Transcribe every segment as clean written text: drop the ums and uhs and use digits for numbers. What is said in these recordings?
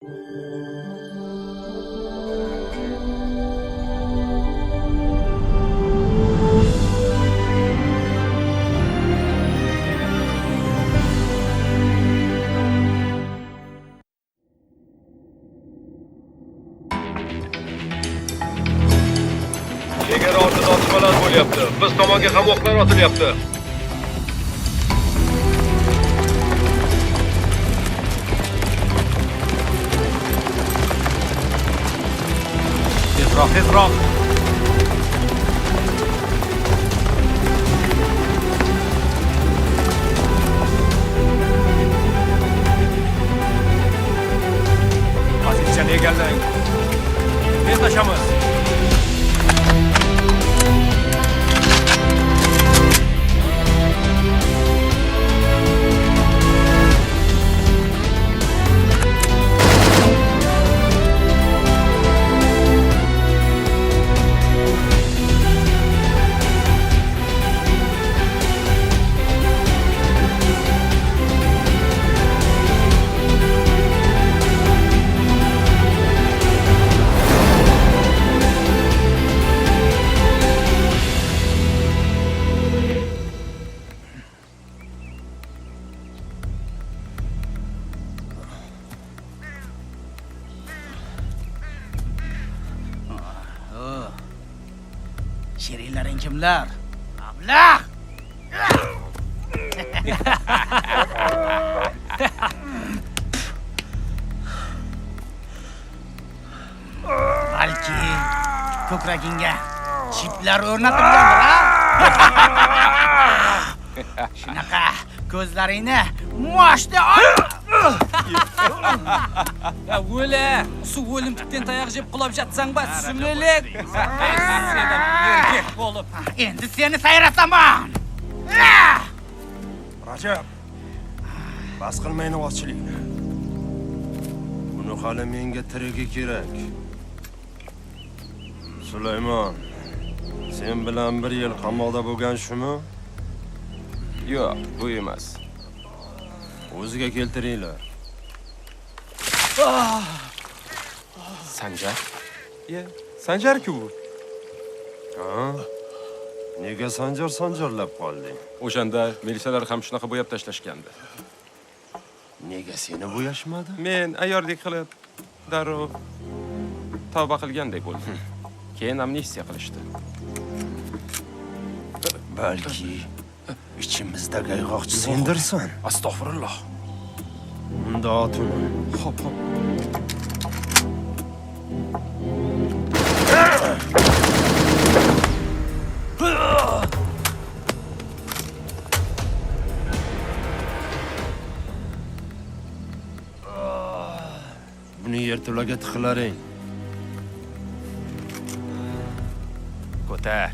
Chegara ortida otishmalar bo'lyapti. Biz tomonga ham o'qlar otilyapti. Tezroq. Pozitsiyani egallang. Tezlashamiz. Sherinlaring kimlar? Ablah! Balki ko'kragingga chiplar o'rnatilgandir, ha? Shunaqa ko'zlaringni moshda ol. Ya o'la, suv o'limtikdan tayoq jeb qulab jatsang bas, sumlelik. Yerga bo'lib. Endi seni sayrasaman. Rajab, bas qilmayni ozchilikni. Buni hali menga tirigi kerak. Sulaymon, sen bilan bir yil qamoqda bo'lgan shumi? Yo'q, bu emas. O'ziga keltiringlar. Sanjar? Sanjar-ku bu. Ha? Nega sanjarlab qolding? O'shanda militsiyalar ham shunaqa bo'yab tashlashgandi. Nega seni bo'yashmadi? Men ayyordek qilib darrov tavba qilgandek bo'ldim. Keyin amnistiya qilishdi. Balki ichimizdagi ayg'oqchi sendirsan. Astag'firulloh. Unda otun. Hop. Buni yerto'laga tiqilaring. Ko'tar.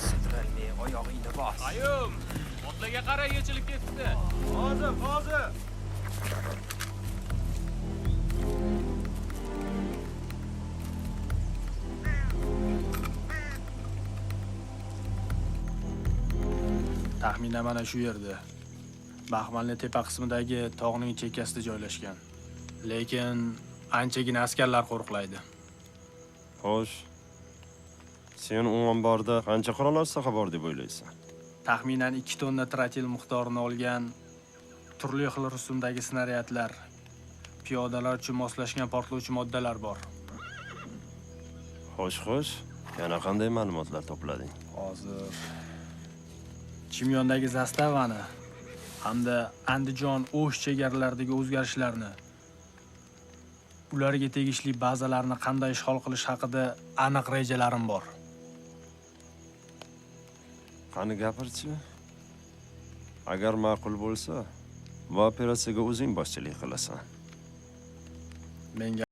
Sidralmay oyog'ingni bos. Ayum, otlarga qara, yechilib ketibdi. Hozir. Taxminan mana shu yerda. Baxmalni tepa qismidagi tog'ning chekkasida joylashgan. Lekin anchagina askarlar qo'riqlaydi. Xo'sh. Sen u omborda qancha qurollar saqa bor deb o'ylaysan? Taxminan 2 tonna trotil miqdorini olgan turli xil rusumdagi snaryadlar, piyodalar uchun moslashgan portlovchi moddalar bor. Xo'sh. Yana qanday ma'lumotlar to'plading? Hozir Chimyondagi zastavani hamda Andijon O'sh chegaralaridagi o'zgarishlarni, ularga tegishli bazalarni qanday ishg'ol qilish haqida aniq rejalarim bor. Qani gapirchi? Agar ma'qul bo'lsa, bu operatsiyaga o'zing boshchilik qilasan. Menga